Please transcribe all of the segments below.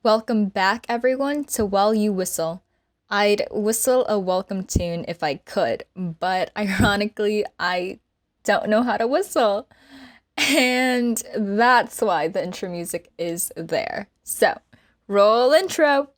Welcome back, everyone, to While You Whistle. I'd whistle a welcome tune if I could, but ironically, I don't know how to whistle. And that's why the intro music is there. So, roll intro.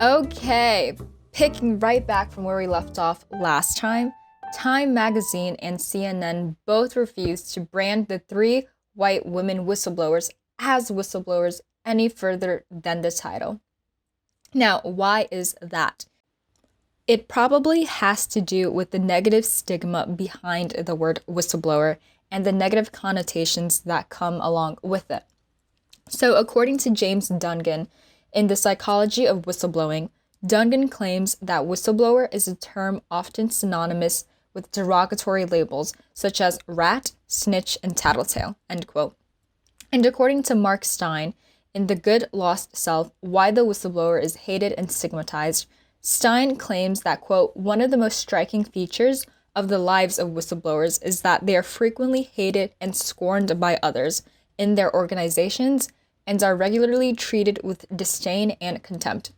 Okay, picking right back from where we left off last time, Time Magazine and CNN both refused to brand the three white women whistleblowers as whistleblowers any further than the title. Now, why is that? It probably has to do with the negative stigma behind the word whistleblower and the negative connotations that come along with it. So, according to James Dungan, in The Psychology of Whistleblowing, Dungan claims that whistleblower is a term often synonymous with derogatory labels such as rat, snitch, and tattletale, end quote. And according to Mark Stein, in The Good Lost Self, Why the Whistleblower is Hated and Stigmatized, Stein claims that, quote, one of the most striking features of the lives of whistleblowers is that they are frequently hated and scorned by others in their organizations and are regularly treated with disdain and contempt.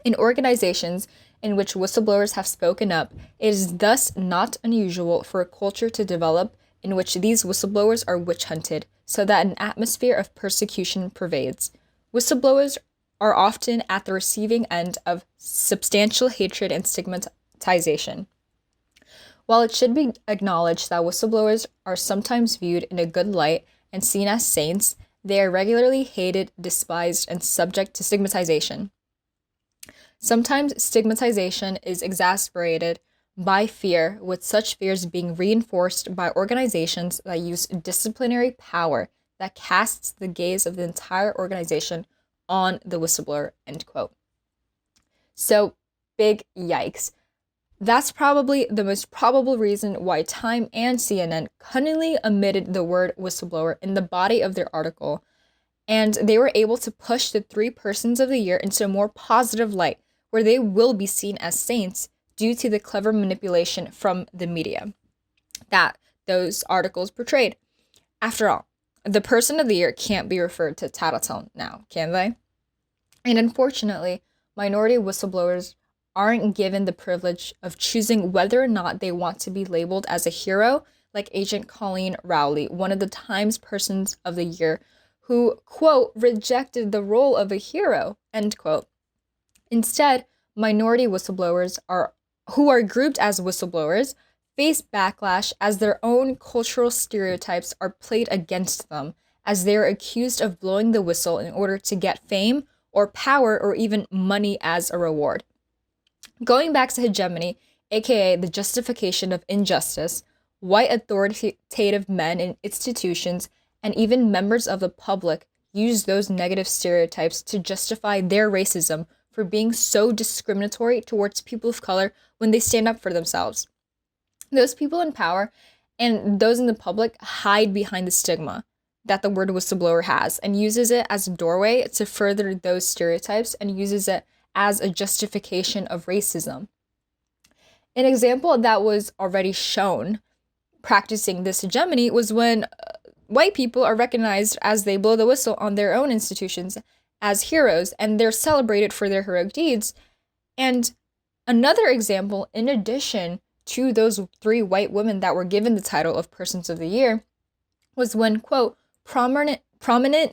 In organizations in which whistleblowers have spoken up, it is thus not unusual for a culture to develop in which these whistleblowers are witch hunted, so that an atmosphere of persecution pervades. Whistleblowers are often at the receiving end of substantial hatred and stigmatization. While it should be acknowledged that whistleblowers are sometimes viewed in a good light and seen as saints, they are regularly hated, despised, and subject to stigmatization. Sometimes stigmatization is exacerbated by fear, with such fears being reinforced by organizations that use disciplinary power that casts the gaze of the entire organization on the whistleblower, end quote. So, big yikes. That's probably the most probable reason why Time and CNN cunningly omitted the word whistleblower in the body of their article, and they were able to push the three persons of the year into a more positive light, where they will be seen as saints due to the clever manipulation from the media that those articles portrayed. After all, the person of the year can't be referred to tattletale now, can they? And unfortunately, minority whistleblowers aren't given the privilege of choosing whether or not they want to be labeled as a hero, like Agent Colleen Rowley, one of the Times Persons of the Year, who, quote, rejected the role of a hero, end quote. Instead, minority whistleblowers who are grouped as whistleblowers face backlash as their own cultural stereotypes are played against them, as they are accused of blowing the whistle in order to get fame or power or even money as a reward. Going back to hegemony, aka the justification of injustice, white authoritative men in institutions and even members of the public use those negative stereotypes to justify their racism for being so discriminatory towards people of color when they stand up for themselves. Those people in power and those in the public hide behind the stigma that the word whistleblower has and uses it as a doorway to further those stereotypes and uses it as a justification of racism. An example that was already shown practicing this hegemony was when white people are recognized as they blow the whistle on their own institutions as heroes, and they're celebrated for their heroic deeds. And another example, in addition to those three white women that were given the title of Persons of the Year, was when, quote, prominent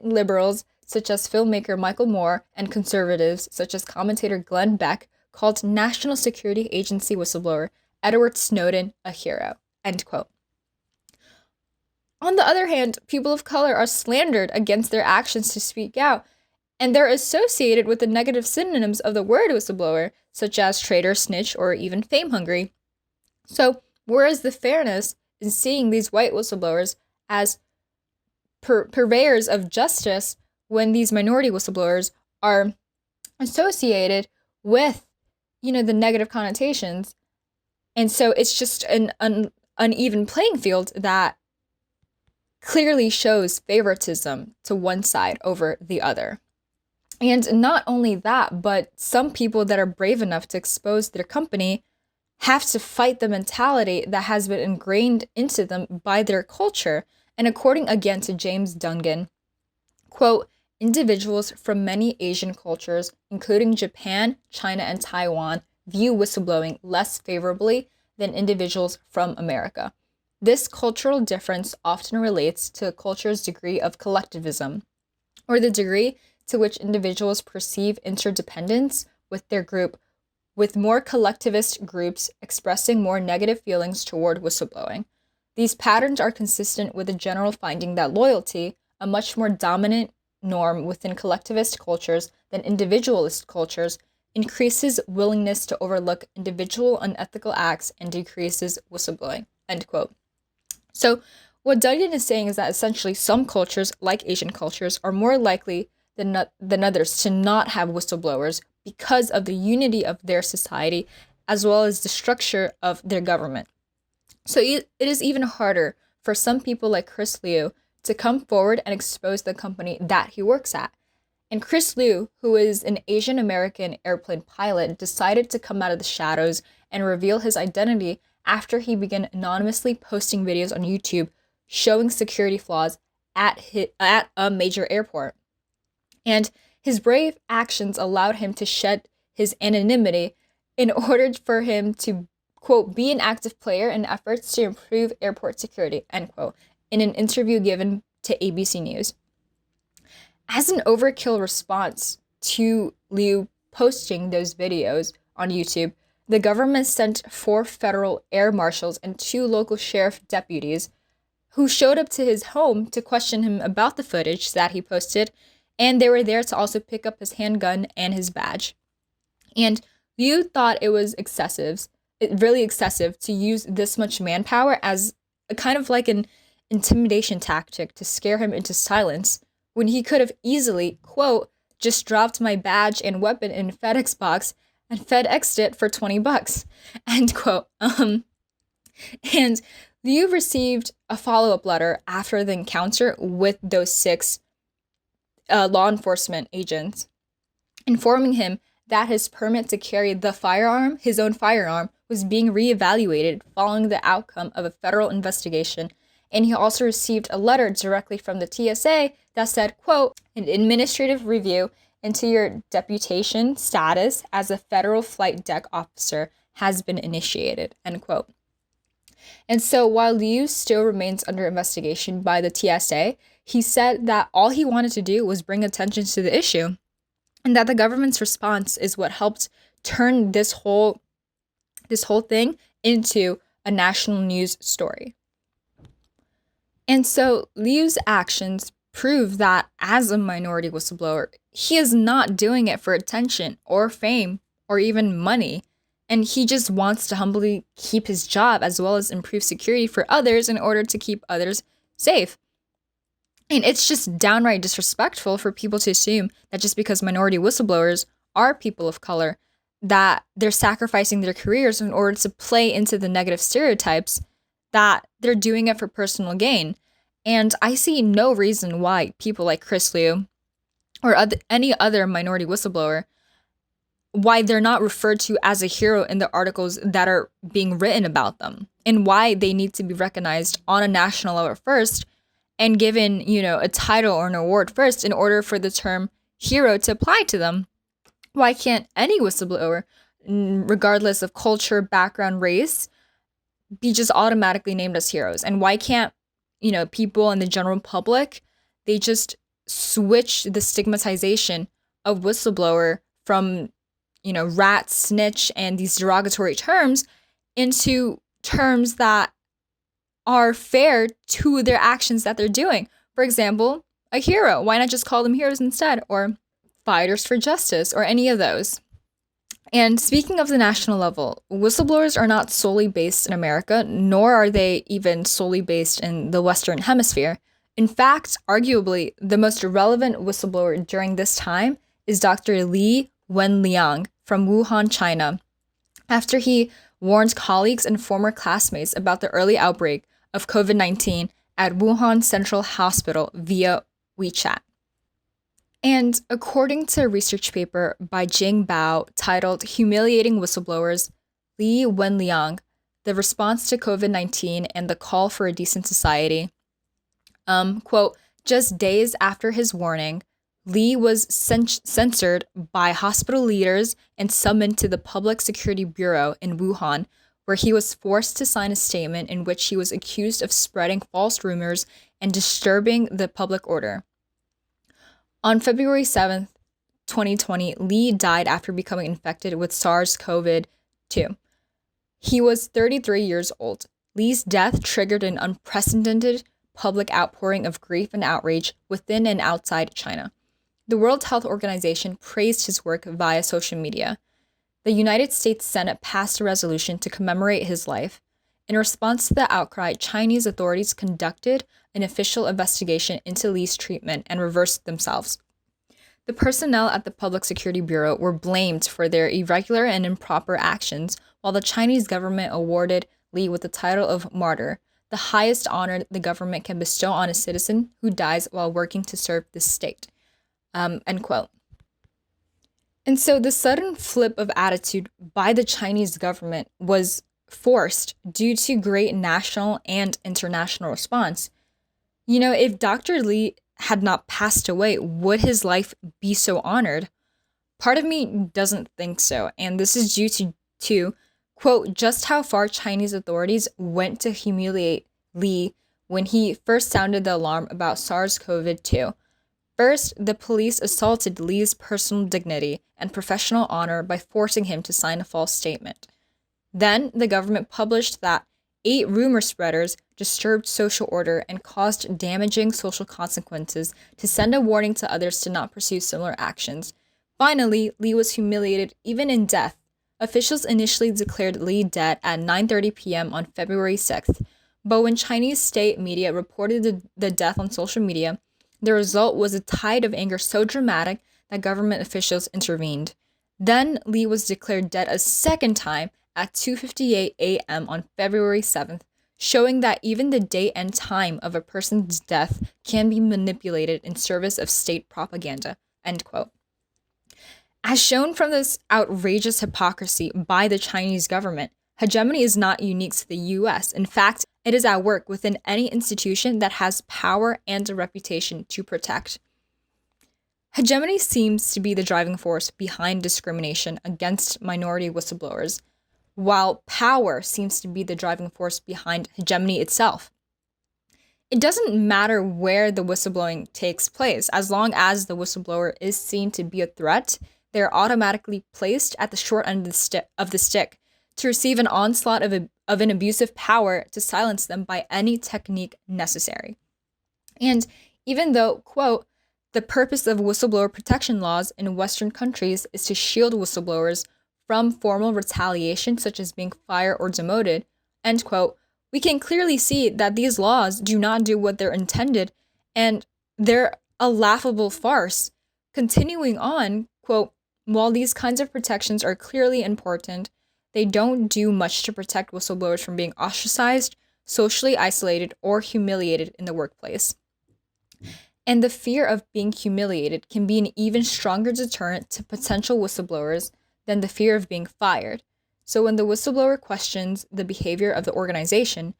liberals such as filmmaker Michael Moore and conservatives such as commentator Glenn Beck called National Security Agency whistleblower Edward Snowden a hero, end quote. On the other hand, people of color are slandered against their actions to speak out, and they're associated with the negative synonyms of the word whistleblower, such as traitor, snitch, or even fame hungry. So, whereas the fairness in seeing these white whistleblowers as purveyors of justice, when these minority whistleblowers are associated with, the negative connotations, and so it's just an uneven playing field that clearly shows favoritism to one side over the other. And not only that, but some people that are brave enough to expose their company have to fight the mentality that has been ingrained into them by their culture. And according again to James Dungan, quote, individuals from many Asian cultures, including Japan, China, and Taiwan, view whistleblowing less favorably than individuals from America. This cultural difference often relates to a culture's degree of collectivism, or the degree to which individuals perceive interdependence with their group, with more collectivist groups expressing more negative feelings toward whistleblowing. These patterns are consistent with the general finding that loyalty, a much more dominant norm within collectivist cultures than individualist cultures, increases willingness to overlook individual unethical acts and decreases whistleblowing. End quote. So, what Dungan is saying is that essentially some cultures, like Asian cultures, are more likely than others to not have whistleblowers because of the unity of their society as well as the structure of their government. So it is even harder for some people like Chris Liu to come forward and expose the company that he works at. And Chris Liu, who is an Asian American airplane pilot, decided to come out of the shadows and reveal his identity after he began anonymously posting videos on YouTube showing security flaws at a major airport. And his brave actions allowed him to shed his anonymity in order for him to, quote, be an active player in efforts to improve airport security, end quote, in an interview given to ABC News. As an overkill response to Liu posting those videos on YouTube, the government sent 4 federal air marshals and 2 local sheriff deputies who showed up to his home to question him about the footage that he posted, and they were there to also pick up his handgun and his badge. And Liu thought it was really excessive to use this much manpower as a kind of like an intimidation tactic to scare him into silence, when he could have easily, quote, just dropped my badge and weapon in a FedEx box and FedExed it for $20, end quote. And Liu received a follow-up letter after the encounter with those 6 law enforcement agents, informing him that his permit to carry his own firearm, was being reevaluated following the outcome of a federal investigation. And he also received a letter directly from the TSA that said, quote, an administrative review into your deputation status as a federal flight deck officer has been initiated, end quote. And so while Liu still remains under investigation by the TSA, he said that all he wanted to do was bring attention to the issue, and that the government's response is what helped turn this whole thing into a national news story. And so Liu's actions prove that as a minority whistleblower, he is not doing it for attention or fame or even money. And he just wants to humbly keep his job as well as improve security for others in order to keep others safe. And it's just downright disrespectful for people to assume that just because minority whistleblowers are people of color, that they're sacrificing their careers in order to play into the negative stereotypes, that they're doing it for personal gain. And I see no reason why people like Chris Liu or any other minority whistleblower, why they're not referred to as a hero in the articles that are being written about them, and why they need to be recognized on a national level first and given, a title or an award first in order for the term hero to apply to them. Why can't any whistleblower, regardless of culture, background, race, be just automatically named as heroes? And why can't, people in the general public, they just switch the stigmatization of whistleblower from, rat, snitch, and these derogatory terms into terms that are fair to their actions that they're doing? For example, a hero. Why not just call them heroes instead? Or fighters for justice, or any of those. And speaking of the national level, whistleblowers are not solely based in America, nor are they even solely based in the Western Hemisphere. In fact, arguably, the most relevant whistleblower during this time is Dr. Li Wenliang from Wuhan, China, after he warned colleagues and former classmates about the early outbreak of COVID-19 at Wuhan Central Hospital via WeChat. And according to a research paper by Jing Bao titled Humiliating Whistleblowers, Li Wenliang, the response to COVID-19 and the call for a decent society, quote, just days after his warning, Li was censored by hospital leaders and summoned to the Public Security Bureau in Wuhan, where he was forced to sign a statement in which he was accused of spreading false rumors and disturbing the public order. On February 7th, 2020, Li died after becoming infected with SARS-CoV-2. He was 33 years old. Li's death triggered an unprecedented public outpouring of grief and outrage within and outside China. The World Health Organization praised his work via social media. The United States Senate passed a resolution to commemorate his life. In response to the outcry, Chinese authorities conducted an official investigation into Li's treatment and reversed themselves. The personnel at the Public Security Bureau were blamed for their irregular and improper actions, while the Chinese government awarded Li with the title of martyr, the highest honor the government can bestow on a citizen who dies while working to serve the state. End quote. And so the sudden flip of attitude by the Chinese government was forced due to great national and international response. If Dr. Li had not passed away, would his life be so honored? Part of me doesn't think so, and this is due to quote, just how far Chinese authorities went to humiliate Li when he first sounded the alarm about SARS-CoV-2. First, the police assaulted Li's personal dignity and professional honor by forcing him to sign a false statement. Then, the government published that 8 rumor spreaders disturbed social order and caused damaging social consequences to send a warning to others to not pursue similar actions. Finally, Li was humiliated even in death. Officials initially declared Li dead at 9:30 p.m. on February 6th, but when Chinese state media reported the death on social media, the result was a tide of anger so dramatic that government officials intervened. Then Li was declared dead a second time at 2:58 a.m. on February 7th, showing that even the date and time of a person's death can be manipulated in service of state propaganda. End quote. As shown from this outrageous hypocrisy by the Chinese government, hegemony is not unique to the US. In fact, it is at work within any institution that has power and a reputation to protect. Hegemony seems to be the driving force behind discrimination against minority whistleblowers, while power seems to be the driving force behind hegemony itself. It doesn't matter where the whistleblowing takes place, as long as the whistleblower is seen to be a threat, they're automatically placed at the short end of the stick to receive an onslaught of an abusive power to silence them by any technique necessary. And even though, quote, the purpose of whistleblower protection laws in Western countries is to shield whistleblowers from formal retaliation such as being fired or demoted, end quote, we can clearly see that these laws do not do what they're intended, and they're a laughable farce. Continuing on, quote, while these kinds of protections are clearly important, they don't do much to protect whistleblowers from being ostracized, socially isolated, or humiliated in the workplace. And the fear of being humiliated can be an even stronger deterrent to potential whistleblowers than the fear of being fired. So when the whistleblower questions the behavior of the organization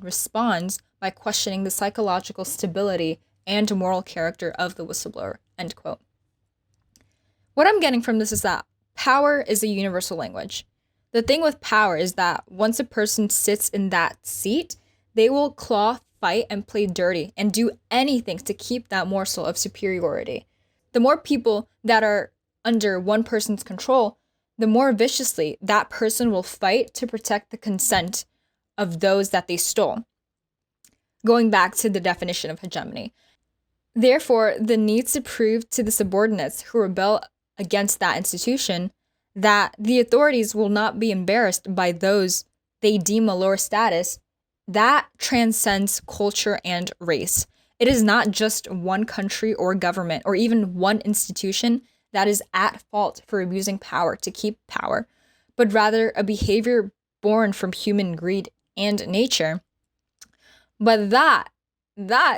responds by questioning the psychological stability and moral character of the whistleblower, end quote. What I'm getting from this is that power is a universal language. The thing with power is that once a person sits in that seat, they will claw, fight, and play dirty and do anything to keep that morsel of superiority. The more people that are under one person's control, the more viciously that person will fight to protect the consent of those that they stole. Going back to the definition of hegemony. Therefore, the need to prove to the subordinates who rebel against that institution that the authorities will not be embarrassed by those they deem a lower status, that transcends culture and race. It is not just one country or government or even one institution that is at fault for abusing power to keep power, but rather a behavior born from human greed and nature. But that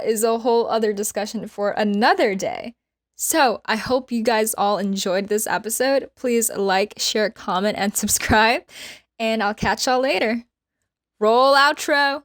is a whole other discussion for another day. So I hope you guys all enjoyed this episode. Please like, share, comment, and subscribe. And I'll catch y'all later. Roll outro.